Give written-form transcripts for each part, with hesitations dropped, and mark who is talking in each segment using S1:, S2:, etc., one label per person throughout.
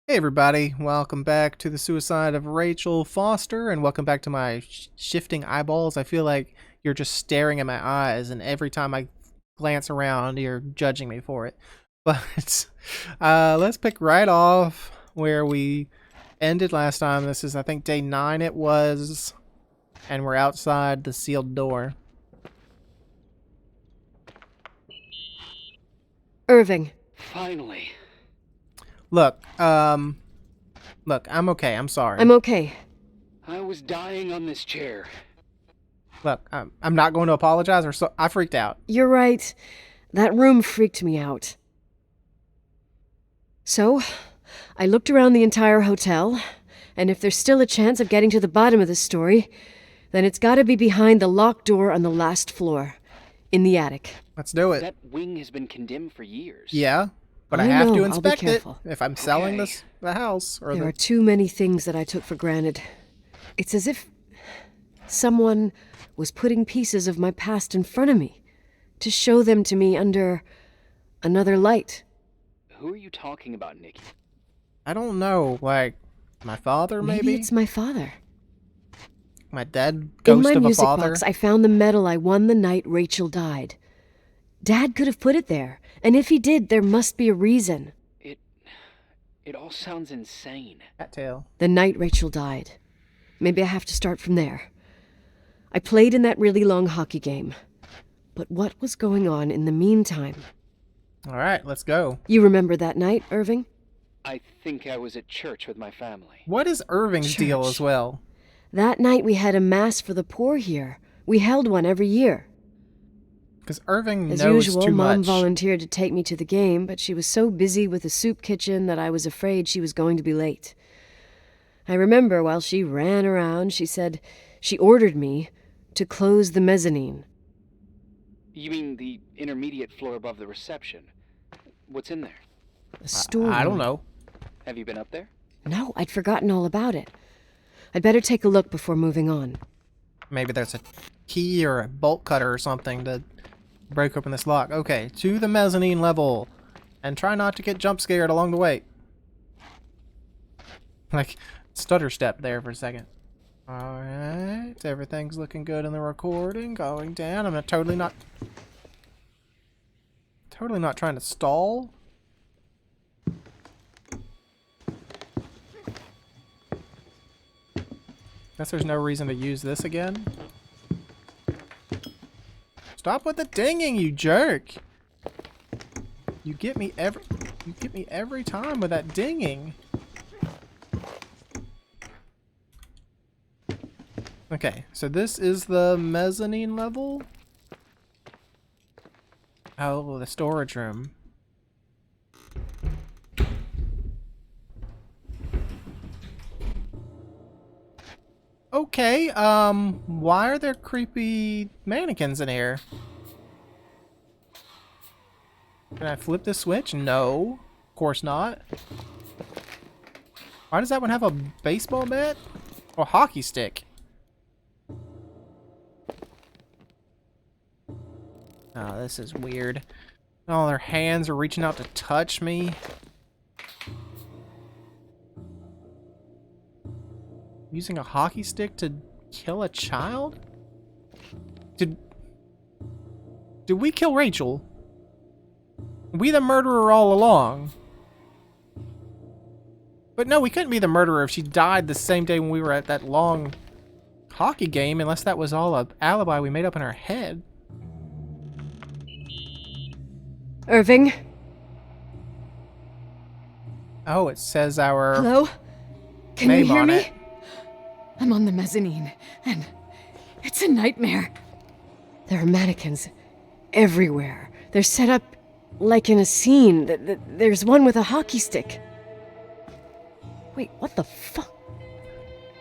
S1: Hey everybody, welcome back to the suicide of Rachel Foster, and welcome back to my shifting eyeballs. I feel like you're just staring at my eyes, and every time I glance around, you're judging me for it. But let's pick right off where we ended last time. This is, I think, day 9 it was, and we're outside the sealed door.
S2: Irving.
S3: Finally.
S1: Look, look, I'm okay, I'm sorry.
S2: I'm okay.
S3: I was dying on this chair.
S1: Look, I'm not going to apologize, I freaked out.
S2: You're right. That room freaked me out. So, I looked around the entire hotel, and if there's still a chance of getting to the bottom of this story, then it's gotta be behind the locked door on the last floor, in the attic.
S1: Let's do it.
S3: That wing has been condemned for years.
S1: Yeah. But I
S2: I
S1: have
S2: know,
S1: to
S2: I'll be
S1: inspect it
S2: careful.
S1: if I'm selling
S3: Okay.
S1: the house. Or
S2: There are too many things that I took for granted. It's as if someone was putting pieces of my past in front of me to show them to me under another light.
S3: Who are you talking about, Nikki?
S1: I don't know, like my father maybe?
S2: It's my father.
S1: My dead
S2: In
S1: ghost
S2: my
S1: of a
S2: music
S1: father?
S2: box, I found the medal I won the night Rachel died. Dad could have put it there, and if he did, there must be a reason.
S3: It all sounds insane.
S1: Cattail.
S2: The night Rachel died. Maybe I have to start from there. I played in that really long hockey game. But what was going on in the meantime?
S1: Alright, let's go.
S2: You remember that night, Irving?
S3: I think I was at church with my family.
S1: What is Irving's deal
S2: Church.
S1: as well?
S2: That night we had a mass for the poor here. We held one every year.
S1: Because Irving
S2: As
S1: knows
S2: usual,
S1: too
S2: Mom
S1: much.
S2: volunteered to take me to the game, but she was so busy with the soup kitchen that I was afraid she was going to be late. I remember while she ran around, she said she ordered me to close the mezzanine.
S3: You mean the intermediate floor above the reception? What's in there?
S2: A storeroom.
S1: I don't know.
S3: Have you been up there?
S2: No, I'd forgotten all about it. I'd better take a look before moving on.
S1: Maybe there's a key or a bolt cutter or something to break open this lock. Okay, to the mezzanine level. And try not to get jump scared along the way. Like, stutter step there for a second. Alright, everything's looking good in the recording. Going down. I'm totally not trying to stall. Guess there's no reason to use this again. Stop with the dinging, you jerk! You get me every time with that dinging. Okay, so this is the mezzanine level. Oh, the storage room. Okay, why are there creepy mannequins in here? Can I flip this switch? No. Of course not. Why does that one have a baseball bat? Or a hockey stick? Oh, this is weird. Oh, their hands are reaching out to touch me. Using a hockey stick to kill a child? Did we kill Rachel? We the murderer all along? But no, we couldn't be the murderer if she died the same day when we were at that long hockey game, unless that was all an alibi we made up in our head.
S2: Irving?
S1: Oh, it says our
S2: Hello? Can
S1: name
S2: you hear
S1: on
S2: me?
S1: it.
S2: I'm on the mezzanine, and it's a nightmare. There are mannequins everywhere. They're set up like in a scene. There's one with a hockey stick. Wait, what the fuck?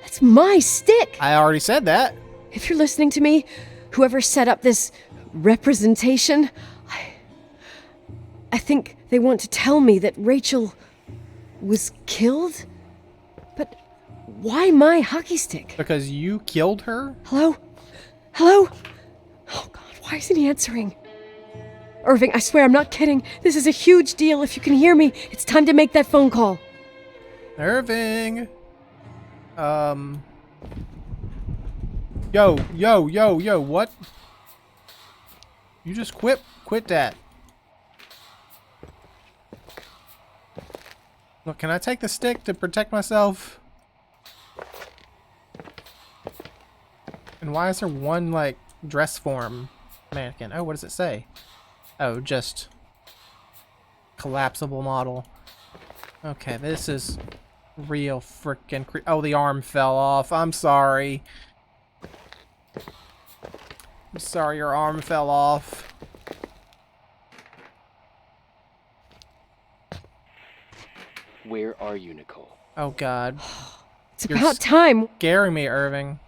S2: That's my stick!
S1: I already said that.
S2: If you're listening to me, whoever set up this representation, I think they want to tell me that Rachel was killed? But why my hockey stick?
S1: Because you killed her?
S2: Hello? Hello? Oh God, why isn't he answering? Irving, I swear I'm not kidding. This is a huge deal. If you can hear me, it's time to make that phone call.
S1: Irving. Yo, yo, yo, yo, what? You just quit that. Look, can I take the stick to protect myself? And why is there one, like, dress form mannequin? Oh, what does it say? Oh, just collapsible model. Okay, this is real freaking oh, the arm fell off. I'm sorry. I'm sorry your arm fell off.
S3: Where are you, Nicole?
S1: Oh, God.
S2: It's
S1: You're
S2: about time.
S1: scaring me, Irving.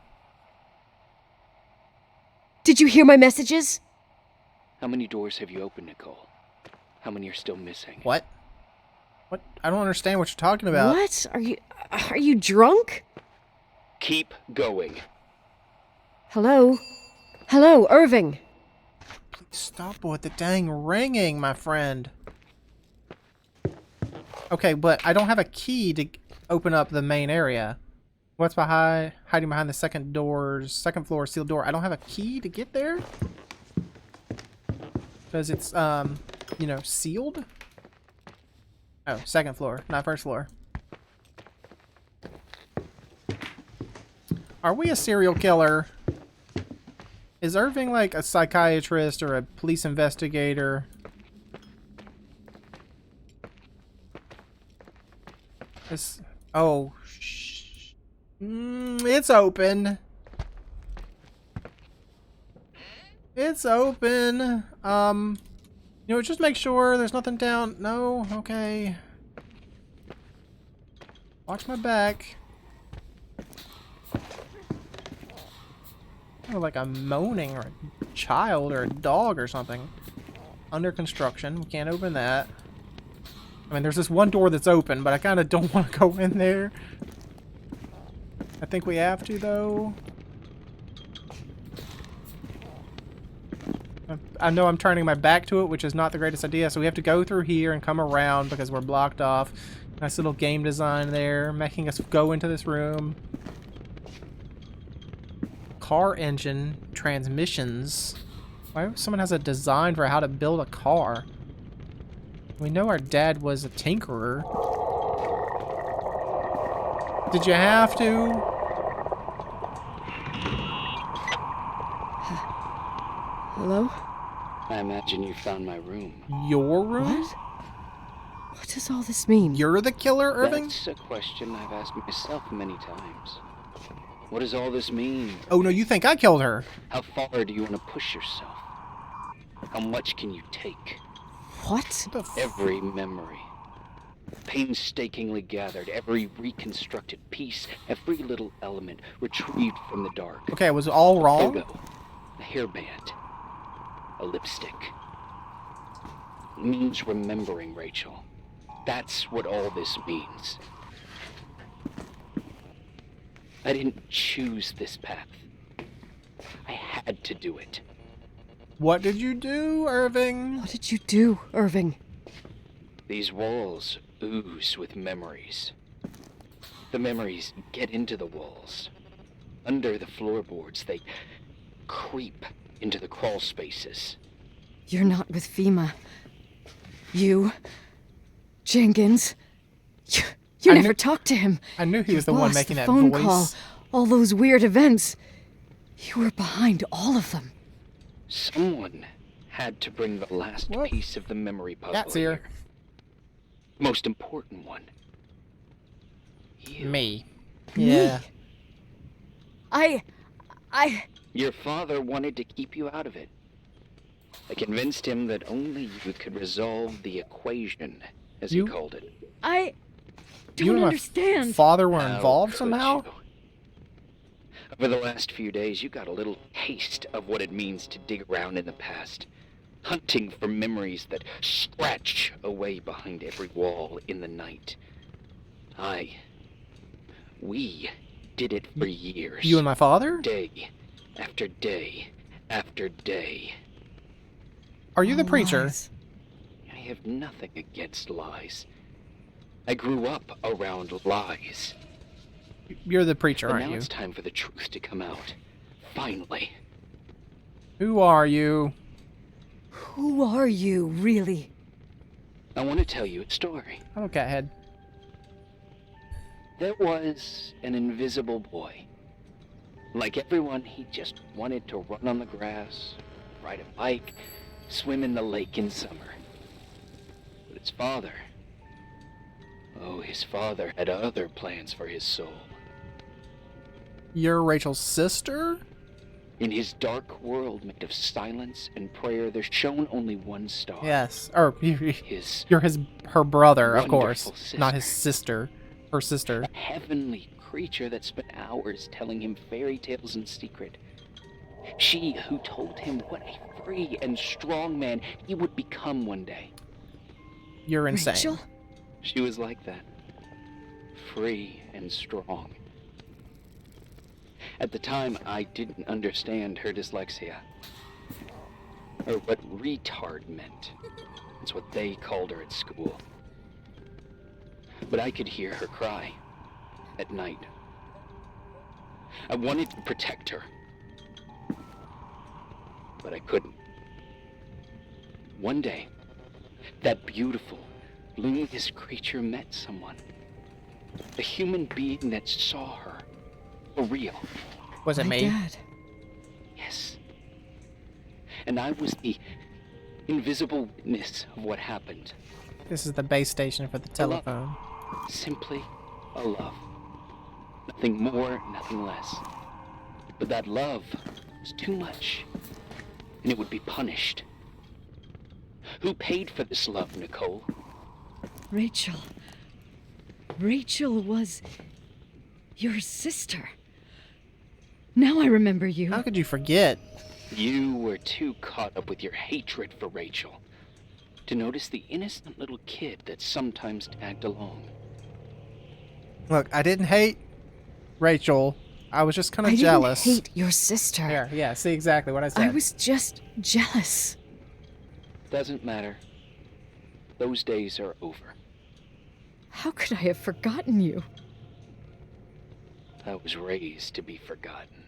S2: Did you hear my messages?
S3: How many doors have you opened, Nicole? How many are still missing?
S1: What? What? I don't understand what you're talking about.
S2: What? Are you drunk?
S3: Keep going.
S2: Hello? Hello, Irving.
S1: Please stop with the dang ringing, my friend. Okay, but I don't have a key to open up the main area. What's hiding behind the second floor sealed door? I don't have a key to get there? Because it's, you know, sealed? Oh, second floor, not first floor. Are we a serial killer? Is Irving like a psychiatrist or a police investigator? This, oh, it's open. It's open. You know, just make sure there's nothing down. No, okay. Watch my back. Oh, like a moaning or a child or a dog or something. Under construction. We can't open that. I mean, there's this one door that's open, but I kind of don't want to go in there. I think we have to, though. I know I'm turning my back to it, which is not the greatest idea, so we have to go through here and come around because we're blocked off. Nice little game design there, making us go into this room. Car engine, transmissions. Why someone has a design for how to build a car? We know our dad was a tinkerer. Did you have to?
S2: Hello?
S3: I imagine you found my room.
S1: Your room?
S2: What? What does all this mean?
S1: You're the killer, Irving?
S3: That's a question I've asked myself many times. What does all this mean?
S1: Oh no, you think I killed her?
S3: How far do you want to push yourself? How much can you take?
S2: What?
S3: Every memory, painstakingly gathered, every reconstructed piece, every little element retrieved from the dark.
S1: Okay, was it all wrong?
S3: Logo, a hairband, a lipstick. It means remembering, Rachel. That's what all this means. I didn't choose this path. I had to do it.
S1: What did you do, Irving?
S2: What did you do, Irving?
S3: These walls ooze with memories. The memories get into the walls. Under the floorboards, they creep into the crawl spaces.
S2: You're not with FEMA. You, Jenkins, you never talked to him.
S1: I knew he
S2: Your
S1: was the one
S2: boss,
S1: making
S2: the
S1: that
S2: phone
S1: voice.
S2: call, all those weird events. You were behind all of them.
S3: Someone had to bring the last
S1: What?
S3: piece of the memory puzzle
S1: That's here.
S3: here. Most important one. You.
S1: Me.
S2: Me?
S1: Yeah.
S2: I...
S3: Your father wanted to keep you out of it. I convinced him that only you could resolve the equation, as he
S1: You-
S3: called it.
S2: I
S1: You
S2: don't
S1: and my
S2: understand.
S1: father were
S3: How
S1: involved
S3: could
S1: somehow?
S3: you? Over the last few days, you got a little taste of what it means to dig around in the past, hunting for memories that scratch away behind every wall in the night. We did it for years.
S1: You and my father?
S3: Day after day after day.
S1: Are you the
S2: All
S1: preacher?
S2: lies.
S3: I have nothing against lies. I grew up around lies.
S1: You're the preacher,
S3: But
S1: aren't
S3: now
S1: you?
S3: it's time for the truth to come out. Finally.
S1: Who are you?
S2: Who are you, really?
S3: I want to tell you a story.
S1: I'm a cathead.
S3: There was an invisible boy. Like everyone, he just wanted to run on the grass, ride a bike, swim in the lake in summer. But his father... Oh, his father had other plans for his soul.
S1: You're Rachel's sister?
S3: In his dark world made of silence and prayer, there shone only one star.
S1: Yes. Or
S3: His
S1: you're her brother, of course.
S3: wonderful
S1: Not his
S3: sister.
S1: sister. Her sister.
S3: A heavenly creature that spent hours telling him fairy tales in secret. She who told him what a free and strong man he would become one day.
S1: You're insane.
S2: Rachel?
S3: She was like that. Free and strong. At the time, I didn't understand her dyslexia. Or what retard meant. That's what they called her at school. But I could hear her cry. At night. I wanted to protect her. But I couldn't. One day, that beautiful, luminous creature met someone. A human being that saw her. For real.
S1: Was it
S2: My
S1: me?
S2: dad.
S3: Yes. And I was the invisible witness of what happened.
S1: This is the base station for the telephone.
S3: Simply a love. Nothing more, nothing less. But that love was too much, and it would be punished. Who paid for this love, Nicole?
S2: Rachel. Rachel was your sister. Now I remember you.
S1: How could you forget?
S3: You were too caught up with your hatred for Rachel to notice the innocent little kid that sometimes tagged along.
S1: Look, I didn't hate Rachel. I was just kind
S2: I
S1: of jealous.
S2: didn't hate your sister.
S1: There, yeah, see exactly what I said.
S2: I was just jealous.
S3: Doesn't matter. Those days are over.
S2: How could I have forgotten you?
S3: I was raised to be forgotten.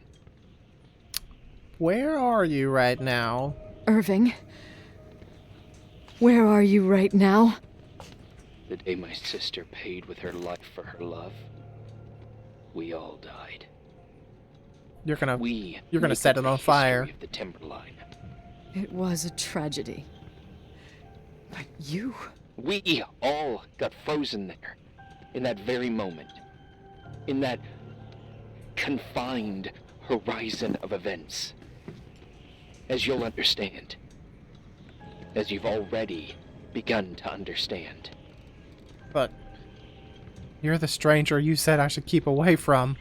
S1: Where are you right now?
S2: Irving. Where are you right now?
S3: The day my sister paid with her life for her love, we all died.
S1: You're gonna
S3: We
S1: You're gonna
S3: make
S1: set
S3: up
S1: it
S3: the
S1: on fire.
S3: history of the Timberline.
S2: It was a tragedy. But you...
S3: We all got frozen there, in that very moment, in that confined horizon of events. As you'll understand, as you've already begun to understand.
S1: But you're the stranger you said I should keep away from.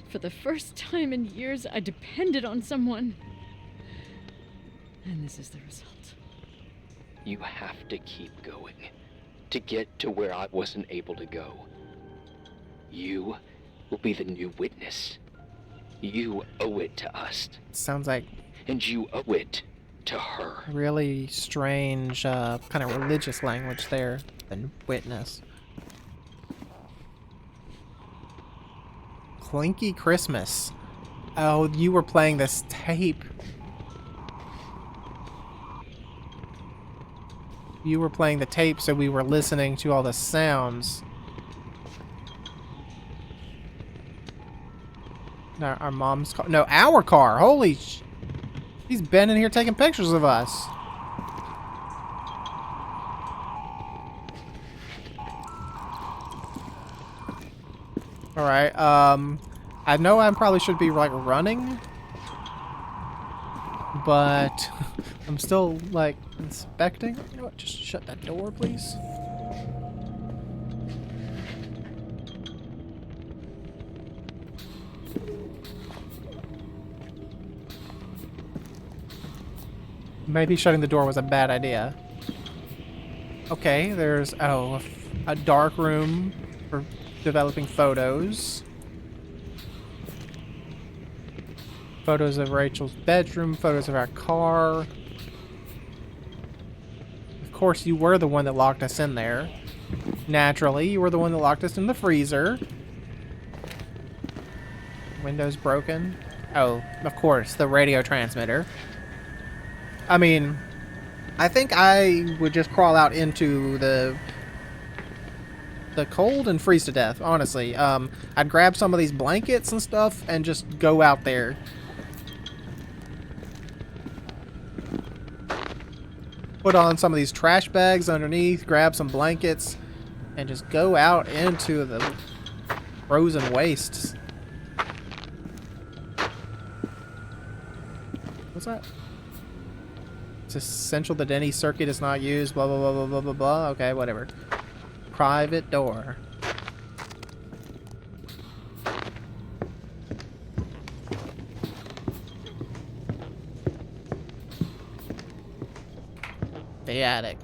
S2: For the first time in years, I depended on someone. And this is the result.
S3: You have to keep going to get to where I wasn't able to go. You will be the new witness. You owe it to us,
S1: Sounds like
S3: and you owe it to her.
S1: really strange, kind of religious language there. The witness. Clinky Christmas. Oh, you were playing this tape. You were playing the tape, so we were listening to all the sounds. No, our mom's car. No, our car. Holy sh... He's been in here taking pictures of us. Alright, I know I probably should be, like, running. But I'm still, like, inspecting. You know what? Just shut that door, please. Maybe shutting the door was a bad idea. Okay, there's, oh, a dark room for developing photos. Photos of Rachel's bedroom, photos of our car. Of course, you were the one that locked us in there. Naturally, you were the one that locked us in the freezer. Window's broken. Oh, of course, the radio transmitter. I mean, I think I would just crawl out into the cold and freeze to death, honestly. I'd grab some of these blankets and stuff and just go out there. Put on some of these trash bags underneath, grab some blankets, and just go out into the frozen wastes. What's that? It's essential that any circuit is not used, blah, blah, blah, blah, blah, blah, blah. Okay, whatever. Private door. The attic.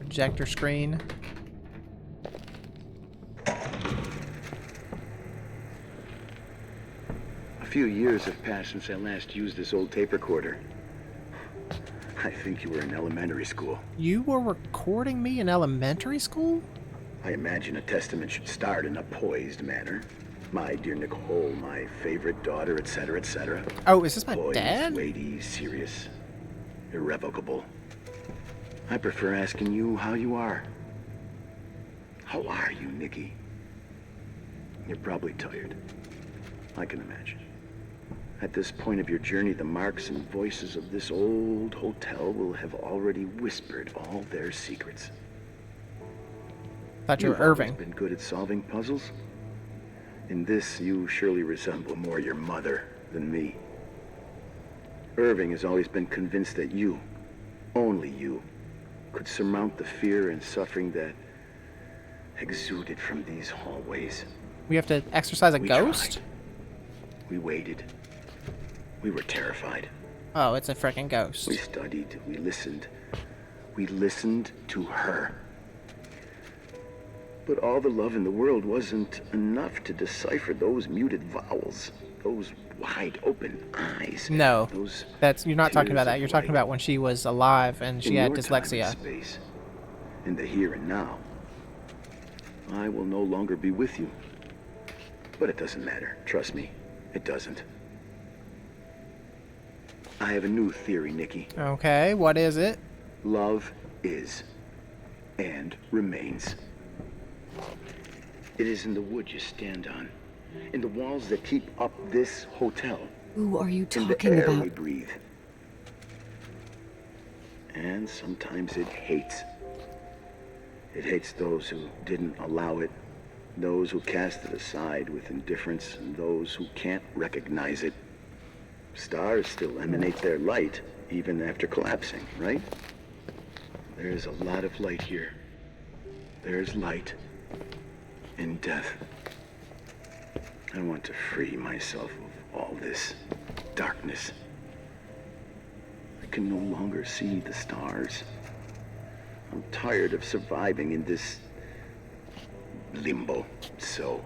S1: Projector screen.
S4: A few years have passed since I last used this old tape recorder. I think you were in elementary school.
S1: You were recording me in elementary school?
S4: I imagine a testament should start in a poised manner. My dear Nicole, my favorite daughter, etc., etc.
S1: Oh, is this my
S4: Poised,
S1: dad?
S4: weighty, serious, irrevocable. I prefer asking you how you are. How are you, Nikki? You're probably tired. I can imagine. At this point of your journey, the marks and voices of this old hotel will have already whispered all their secrets.
S1: Thought you were
S4: You've always
S1: Irving.
S4: been good at solving puzzles. In this, you surely resemble more your mother than me. Irving has always been convinced that you, only you, could surmount the fear and suffering that exuded from these hallways.
S1: We have to exercise a
S4: We
S1: ghost?
S4: tried. We waited. We were terrified.
S1: Oh, it's a freaking ghost.
S4: We studied. We listened. We listened to her. But all the love in the world wasn't enough to decipher those muted vowels, those wide open eyes.
S1: No,
S4: those
S1: you're not talking
S4: tears
S1: about that.
S4: of
S1: You're talking
S4: light.
S1: about when she was alive and she
S4: In
S1: had
S4: your time and
S1: dyslexia.
S4: space, in the here and now, I will no longer be with you. But it doesn't matter. Trust me, it doesn't. I have a new theory, Nikki.
S1: Okay, what is it?
S4: Love is and remains. It is in the wood you stand on, in the walls that keep up this hotel,
S2: Who are you
S4: in the
S2: talking
S4: air
S2: about?
S4: we breathe. And sometimes it hates. It hates those who didn't allow it, those who cast it aside with indifference, and those who can't recognize it. Stars still emanate their light, even after collapsing, right? There's a lot of light here. There's light in death. I want to free myself of all this darkness. I can no longer see the stars. I'm tired of surviving in this limbo. So,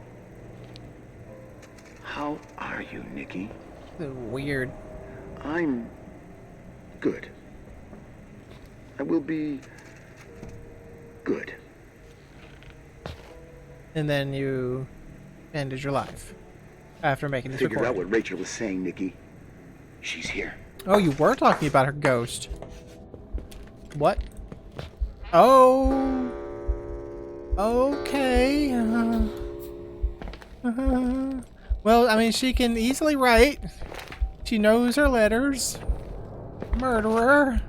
S4: how are you, Nikki?
S1: Weird.
S4: I'm good. I will be good.
S1: And then you ended your life after making this
S4: Figure out
S1: recording.
S4: what Rachel was saying, Nikki. She's here.
S1: Oh, you were talking about her ghost. What? Oh. Okay. Well, I mean, she can easily write. She knows her letters. Murderer.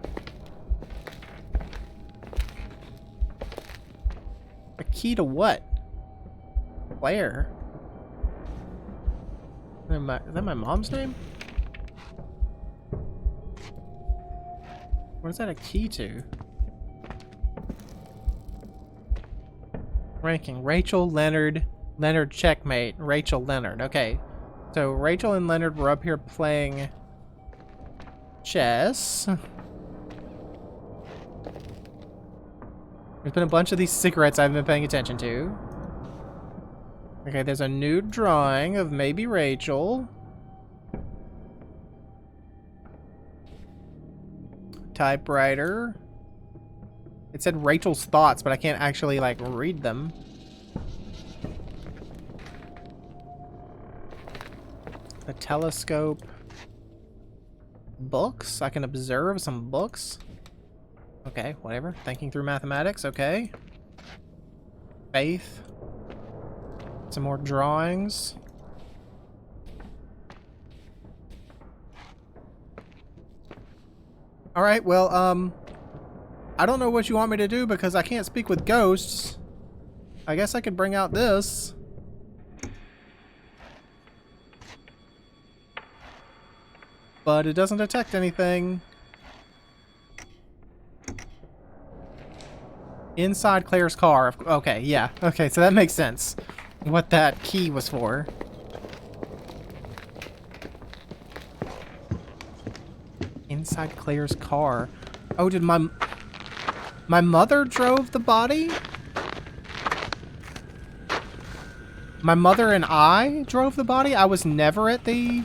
S1: A key to what? Where? Is that my mom's name? What is that a key to? Ranking. Rachel, Leonard. Leonard checkmate. Rachel, Leonard. Okay. So Rachel and Leonard were up here playing chess. There's been a bunch of these cigarettes I've been paying attention to. Okay, there's a nude drawing of maybe Rachel. Typewriter. It said Rachel's thoughts, but I can't actually, like, read them. A telescope. Books? I can observe some books. Okay, whatever. Thinking through mathematics, okay. Faith. Some more drawings. Alright, well, I don't know what you want me to do because I can't speak with ghosts. I guess I could bring out this. But it doesn't detect anything. Inside Claire's car. Okay, yeah. Okay, so that makes sense. What that key was for. Inside Claire's car. Oh, did my mother drove the body? My mother and I drove the body? I was never at the...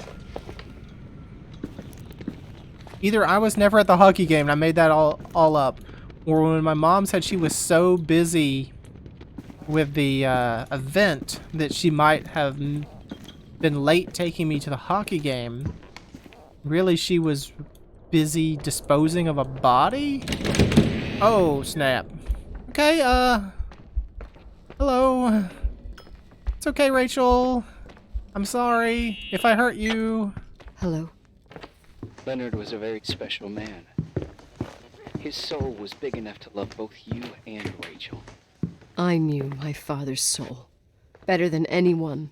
S1: Either I was never at the hockey game and I made that all up. Or when my mom said she was so busy with the event that she might have been late taking me to the hockey game. Really, she was busy disposing of a body? Oh, snap. Okay, hello. It's okay, Rachel. I'm sorry if I hurt you.
S2: Hello.
S3: Leonard was a very special man. His soul was big enough to love both you and Rachel.
S2: I knew my father's soul better than anyone.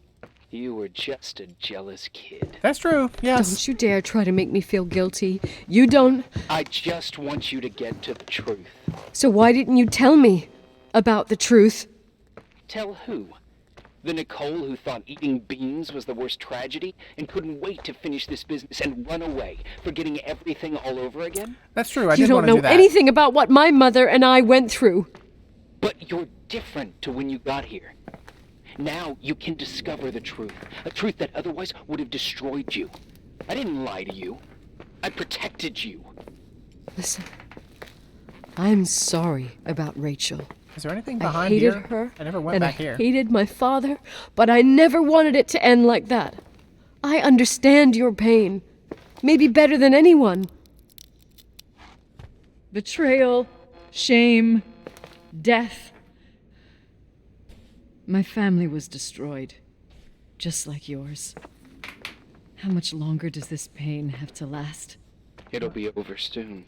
S3: You were just a jealous kid.
S1: That's true, yes.
S2: Don't you dare try to make me feel guilty. You don't...
S3: I just want you to get to the truth.
S2: So why didn't you tell me about the truth?
S3: Tell who? The Nicole who thought eating beans was the worst tragedy and couldn't wait to finish this business and run away, forgetting everything all over again?
S1: That's true, I
S2: You
S1: did
S2: don't
S1: want to
S2: know
S1: do that.
S2: anything about what my mother and I went through.
S3: But you're different to when you got here. Now you can discover the truth, a truth that otherwise would have destroyed you. I didn't lie to you. I protected you.
S2: Listen, I'm sorry about Rachel.
S1: Is there anything
S2: I
S1: behind
S2: hated
S1: here?
S2: her,
S1: I never went
S2: and
S1: back
S2: I
S1: here.
S2: hated my father, but I never wanted it to end like that. I understand your pain, maybe better than anyone.
S5: Betrayal, shame, death. My family was destroyed, just like yours. How much longer does this pain have to last?
S3: It'll be over soon.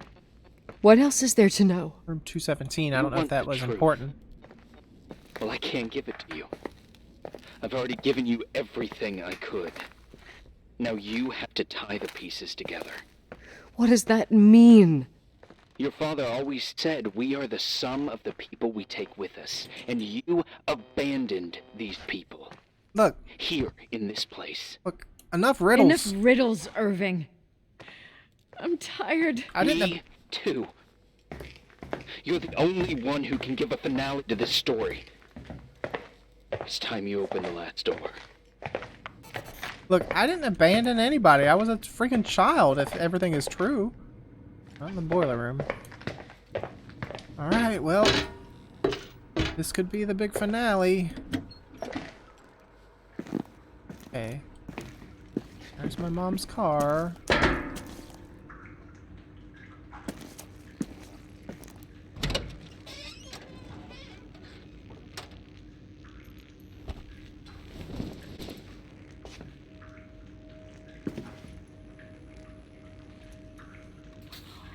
S2: What else is there to know?
S1: Room 217, I don't know if
S3: want
S1: that
S3: the
S1: was
S3: truth.
S1: important.
S3: Well, I can't give it to you. I've already given you everything I could. Now you have to tie the pieces together.
S2: What does that mean?
S3: Your father always said we are the sum of the people we take with us, and you abandoned these people.
S1: Look,
S3: Here, in this place.
S1: look, enough riddles.
S5: Enough riddles, Irving. I'm tired.
S1: I didn't
S3: Me too. You're the only one who can give a finale to this story. It's time you open the last door.
S1: Look, I didn't abandon anybody. I was a freaking child, if everything is true. Not in the boiler room. Alright, well, this could be the big finale. Okay. There's my mom's car.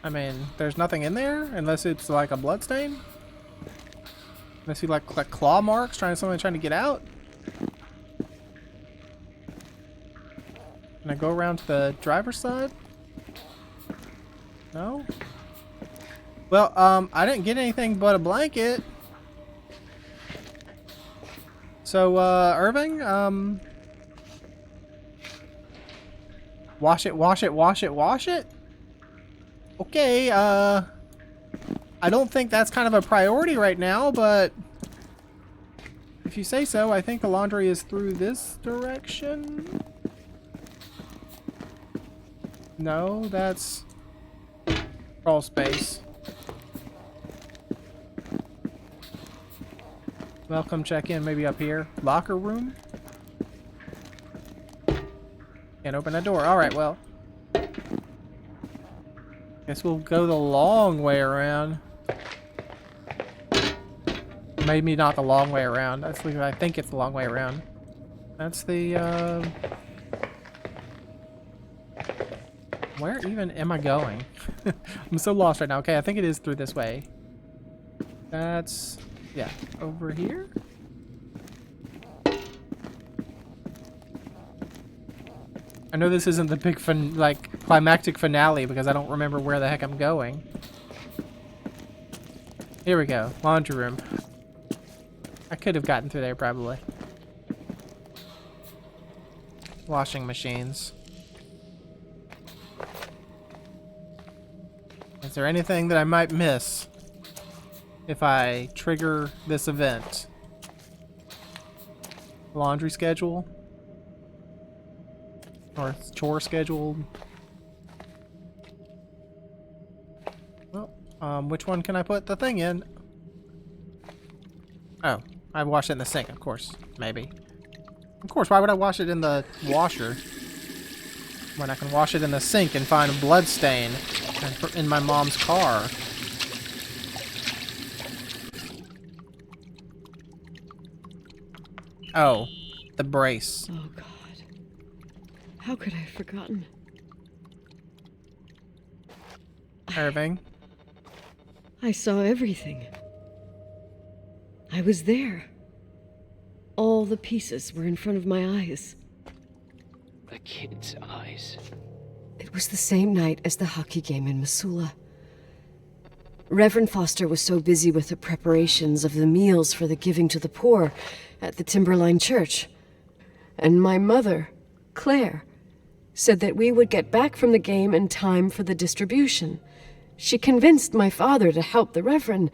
S1: I mean, there's nothing in there unless it's like a bloodstain. Unless you like claw marks, someone trying to get out. Can I go around to the driver's side? No. Well, I didn't get anything but a blanket. So, Irving, wash it, wash it, wash it, wash it? Okay, I don't think that's kind of a priority right now, but if you say so, I think the laundry is through this direction. No, that's crawl space. Welcome check-in, maybe up here. Locker room? Can't open that door. Alright, well. Guess we'll go the long way around. Maybe not the long way around. That's what I think it's the long way around. That's the, where even am I going? I'm so lost right now. Okay, I think it is through this way. That's... yeah, over here? I know this isn't the big climactic finale because I don't remember where the heck I'm going. Here we go. Laundry room. I could have gotten through there probably. Washing machines. Is there anything that I might miss if I trigger this event? Laundry schedule? Or chore schedule? Well, which one can I put the thing in? Oh, I wash it in the sink, of course. Maybe. Of course, why would I wash it in the washer when I can wash it in the sink and find a blood stain in my mom's car? Oh, the brace.
S2: Oh, God. How could I have forgotten?
S1: Irving?
S2: I saw everything. I was there. All the pieces were in front of my eyes.
S3: A kid's eyes.
S2: It was the same night as the hockey game in Missoula. Reverend Foster was so busy with the preparations of the meals for the giving to the poor at the Timberline Church. And my mother, Claire, said that we would get back from the game in time for the distribution. She convinced my father to help the Reverend,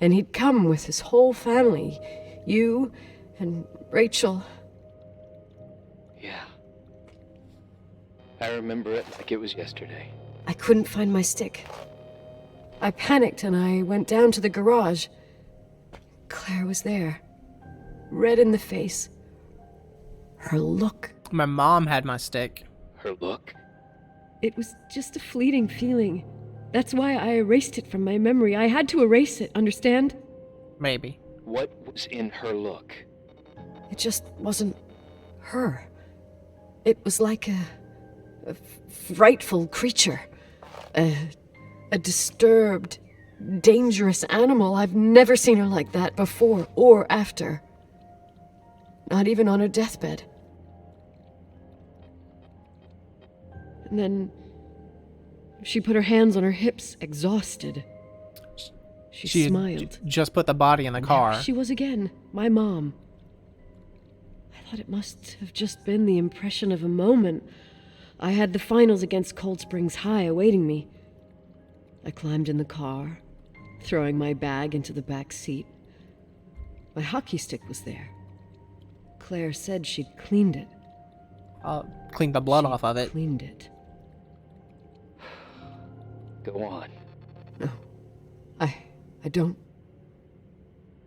S2: and he'd come with his whole family. You and Rachel.
S3: Yeah. I remember it like it was yesterday.
S2: I couldn't find my stick. I panicked and I went down to the garage. Claire was there, red in the face. Her look.
S1: My mom had my stick.
S3: Her look?
S2: It was just a fleeting feeling. That's why I erased it from my memory. I had to erase it, understand?
S1: Maybe.
S3: What was in her look?
S2: It just wasn't her. It was like a frightful creature. A disturbed, dangerous animal. I've never seen her like that before or after. Not even on her deathbed. And then she put her hands on her hips, exhausted. She smiled.
S1: Just put the body in the car.
S2: There she was again, my mom. I thought it must have just been the impression of a moment. I had the finals against Cold Springs High awaiting me. I climbed in the car, throwing my bag into the back seat. My hockey stick was there. Claire said she'd cleaned it.
S1: I'll clean the blood off of it.
S2: Cleaned it.
S3: Go on.
S2: No, I don't.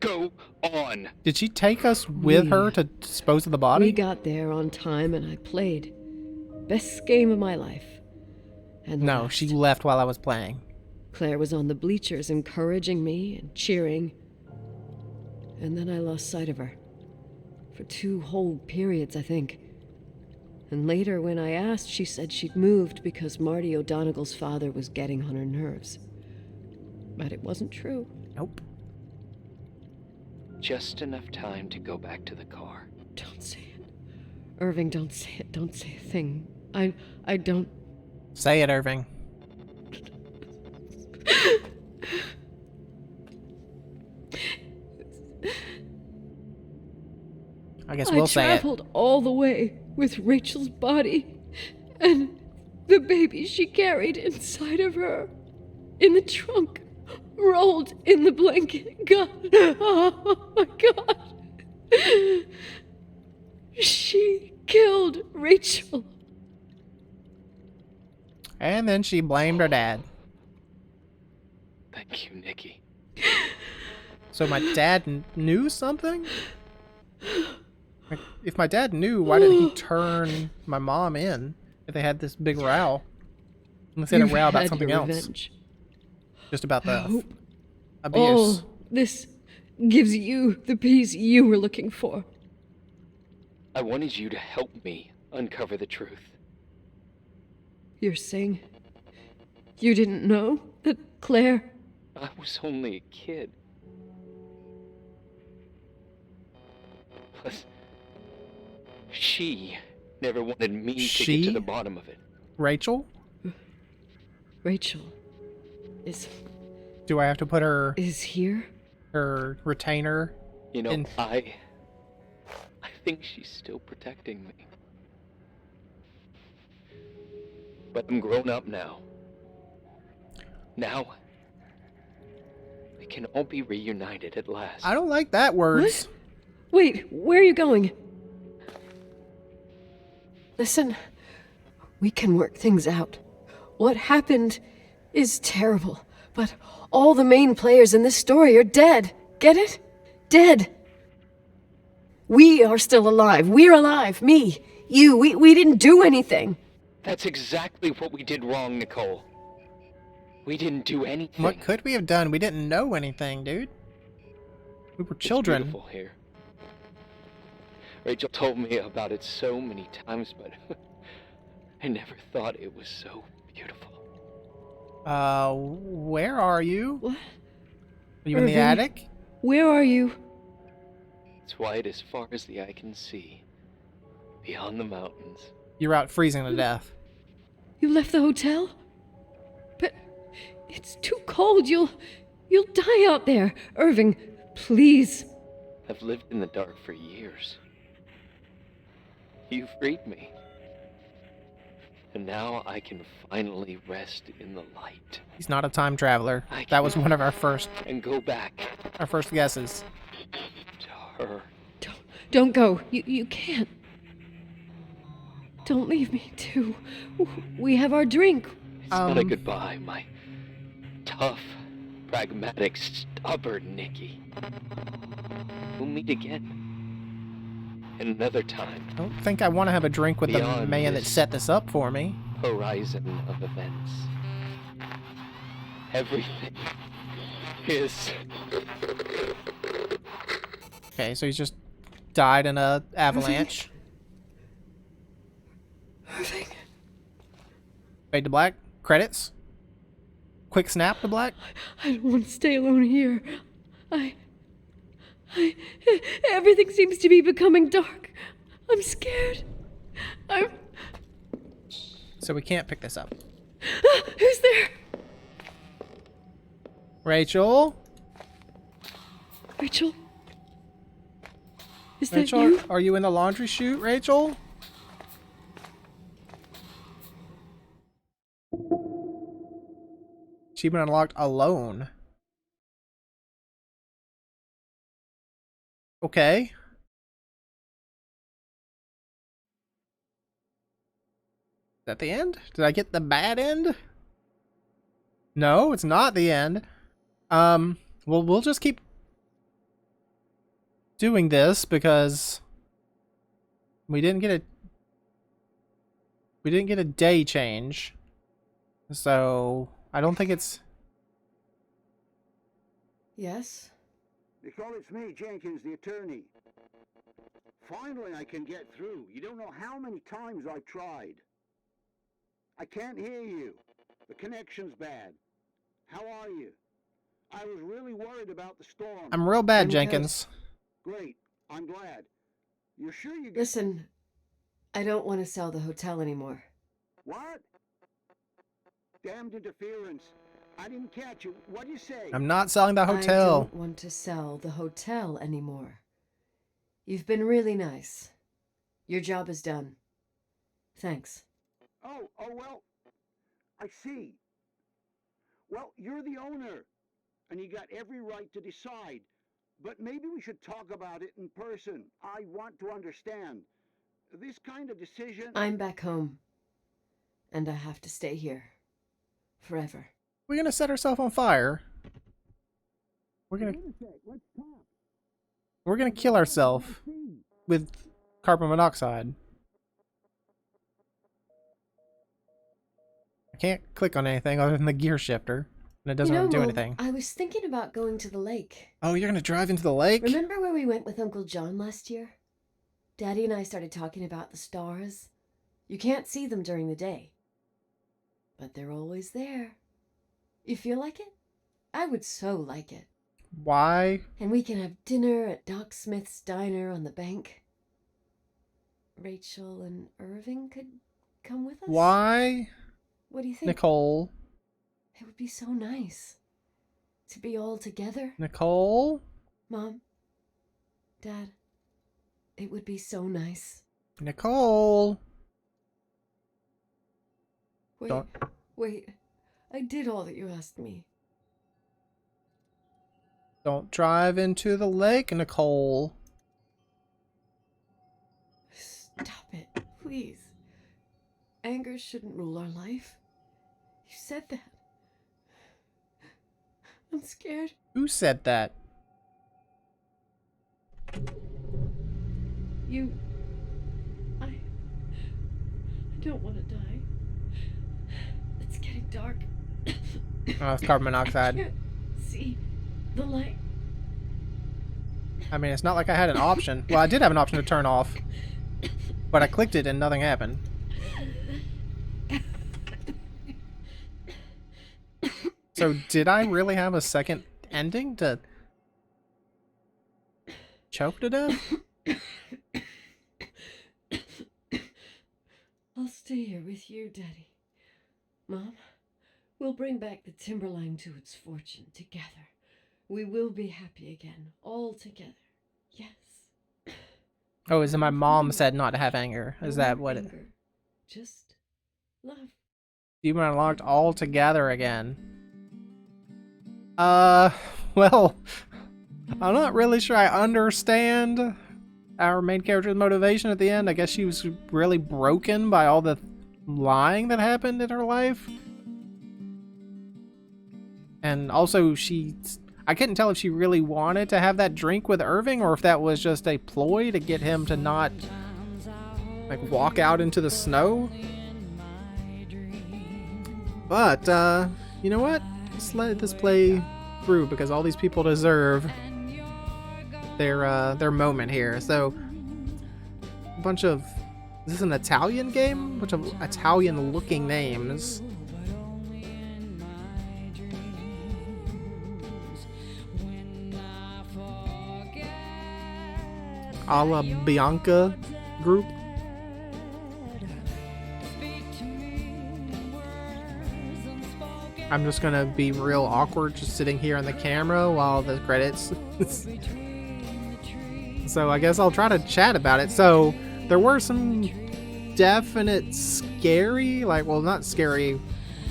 S3: Go on!
S1: Did she take us with her to dispose of the body?
S2: We got there on time and I played. Best game of my life. And
S1: No,
S2: last.
S1: she left while I was playing.
S2: Claire was on the bleachers encouraging me and cheering. And then I lost sight of her. For 2 whole periods, I think. And later, when I asked, she said she'd moved because Marty O'Donegal's father was getting on her nerves. But it wasn't true.
S1: Nope.
S3: Just enough time to go back to the car.
S2: Don't say it. Irving, don't say it. Don't say a thing. I don't...
S1: Say it, Irving. I guess we'll say it.
S2: I traveled all the way with Rachel's body and the baby she carried inside of her in the trunk, rolled in the blanket. God, oh my God. She killed Rachel.
S1: And then she blamed her dad.
S3: Thank you, Nikki.
S1: So my dad knew something? Like, if my dad knew, why didn't he turn my mom in if they had this big row? Unless they had a
S5: You've
S1: row about
S5: had
S1: something
S5: your
S1: else.
S5: revenge.
S1: Just about the
S5: Hope
S1: abuse.
S5: all this gives you the peace you were looking for.
S3: I wanted you to help me uncover the truth.
S5: You're saying you didn't know that Claire...
S3: I was only a kid. Plus, she never wanted me to get to
S1: She?
S3: the bottom of it.
S1: Rachel?
S5: Rachel is
S1: Do I have to put her
S5: here?
S1: retainer
S3: You know,
S1: in?
S3: I think she's still protecting me. But I'm grown up now. Now, we can all be reunited at last.
S1: I don't like that words.
S5: Wait, where are you going?
S2: Listen, we can work things out. What happened is terrible, but all the main players in this story are dead. Get it? Dead. We are still alive. We're alive. Me, you, we didn't do anything.
S3: That's exactly what we did wrong, Nicole. We didn't do anything.
S1: What could we have done? We didn't know anything, dude. We were children.
S3: It's beautiful here. Rachel told me about it so many times, but I never thought it was so beautiful.
S1: Where are you?
S5: What?
S1: Are you in the
S5: Irving.
S1: attic?
S5: Where are you?
S3: It's white as far as the eye can see, beyond the mountains.
S1: You're out freezing to death.
S5: You left the hotel? But it's too cold. You'll die out there. Irving, please.
S3: I've lived in the dark for years. You freed me. And now I can finally rest in the light.
S1: He's not a time traveler.
S3: I
S1: That was
S3: can-
S1: one of our first
S3: And go back
S1: guesses.
S3: to her.
S5: Don't go. You can't. Don't leave me, too. We have our drink.
S3: It's not a goodbye, my tough, pragmatic, stubborn Nikki. We'll meet again. Another time.
S1: I don't think I want to have a drink with the
S3: Beyond
S1: man that
S3: this.
S1: set this up for me.
S3: Horizon of events. Everything is...
S1: Okay, so he's just died in a avalanche.
S2: Irving.
S1: Fade to black. Credits. Quick snap to black.
S5: I don't want to stay alone here. Everything seems to be becoming dark. I'm scared.
S1: So we can't pick this up.
S5: Who's there?
S1: Rachel?
S5: Rachel? Is that
S1: Rachel,
S5: you?
S1: are you in the laundry chute, Rachel? Achievement unlocked alone. Okay. Is that the end? Did I get the bad end? No, it's not the end. Well, we'll just keep doing this because we didn't get a day change. So, I don't think it's...
S2: Yes?
S4: Nicole, it's me, Jenkins, the attorney. Finally, I can get through. You don't know how many times I've tried. I can't hear you. The connection's bad. How are you? I was really worried about the storm.
S1: I'm real bad,
S2: I'm good.
S1: Jenkins.
S4: Great. I'm glad. You're sure you...
S2: Listen, I don't want to sell the hotel anymore.
S4: What? Damned interference. I didn't catch you. What'd you say?
S1: I'm not selling the
S2: I
S1: hotel.
S2: don't want to sell the hotel anymore. You've been really nice. Your job is done. Thanks.
S4: Oh, well, I see. Well, you're the owner, and you got every right to decide. But maybe we should talk about it in person. I want to understand. This kind of decision...
S2: I'm back home. And I have to stay here. Forever.
S1: We're gonna set herself on fire. We're gonna kill ourselves with carbon monoxide. I can't click on anything other than the gear shifter, and it doesn't really do
S2: Mom,
S1: anything.
S2: I was thinking about going to the lake.
S1: Oh, you're gonna drive into the lake?
S2: Remember where we went with Uncle John last year? Daddy and I started talking about the stars. You can't see them during the day, but they're always there. You feel like it? I would so like it.
S1: Why?
S2: And we can have dinner at Doc Smith's diner on the bank. Rachel and Irving could come with us.
S1: Why?
S2: What do you think?
S1: Nicole.
S2: It would be so nice to be all together.
S1: Nicole?
S2: Mom, Dad, it would be so nice.
S1: Nicole.
S2: Wait, wait. I did all that you asked me.
S1: Don't drive into the lake, Nicole.
S2: Stop it, please. Anger shouldn't rule our life. You said that. I'm scared.
S1: Who said that?
S5: I don't want to die. It's getting dark.
S1: Oh, it's carbon
S5: I
S1: monoxide.
S5: can't see the light.
S1: I mean, it's not like I had an option. Well, I did have an option to turn off, but I clicked it and nothing happened. So did I really have a second ending to choke to death?
S5: I'll stay here with you, Daddy. Mom, we'll bring back the Timberline to its fortune together. We will be happy again, all together. Yes.
S1: Oh, is it my mom said not to have anger? Is
S5: No
S1: that
S5: more
S1: what it...
S5: anger, just love.
S1: Demon unlocked all together again. Well, I'm not really sure I understand our main character's motivation at the end. I guess she was really broken by all the lying that happened in her life. And also I couldn't tell if she really wanted to have that drink with Irving or if that was just a ploy to get him to not like walk out into the snow. But you know what? Let's let this play through because all these people deserve their moment here. So a bunch of, is this an Italian game? A bunch of Italian looking names. Alla Bianca group. I'm just gonna be real awkward just sitting here on the camera while the credits. So I guess I'll try to chat about it. So there were some definite scary, like, well, not scary,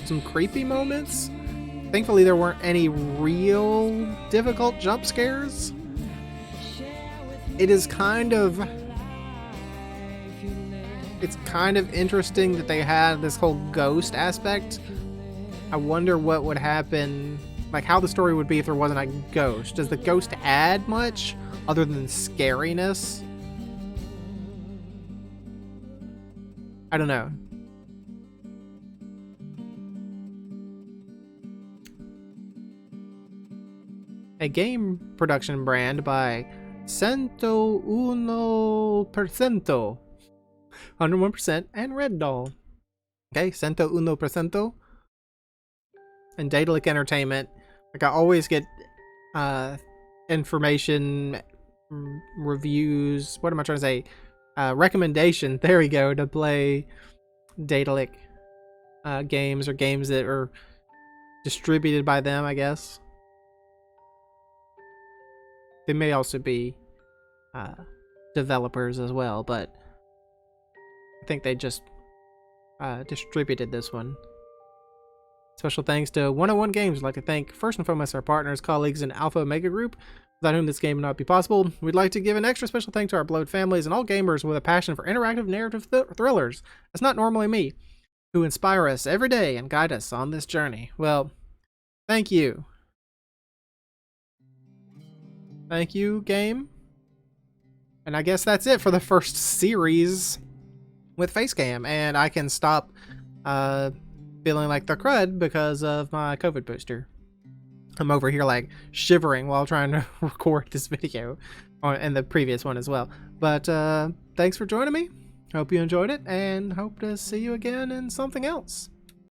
S1: some creepy moments. Thankfully there weren't any real difficult jump scares. It's kind of interesting that they had this whole ghost aspect. I wonder what would happen, like how the story would be if there wasn't a ghost. Does the ghost add much other than scariness? I don't know. A game production brand by 101%, 101%, and Red Doll. Okay, 101%. And Daedalic Entertainment. Like I always get information, reviews, what am I trying to say? Recommendation, there we go, to play Daedalic games or games that are distributed by them, I guess. They may also be developers as well, but I think they just distributed this one. Special thanks to 101 Games. I'd like to thank first and foremost our partners, colleagues in Alpha Omega Group, without whom this game would not be possible. We'd like to give an extra special thanks to our beloved families and all gamers with a passion for interactive narrative thrillers. That's not normally me, who inspire us every day and guide us on this journey. Well, thank you. Thank you, game. And I guess that's it for the first series with Facecam, and I can stop feeling like the crud because of my COVID booster. I'm over here like shivering while trying to record this video, and the previous one as well. But thanks for joining me. Hope you enjoyed it, and hope to see you again in something else.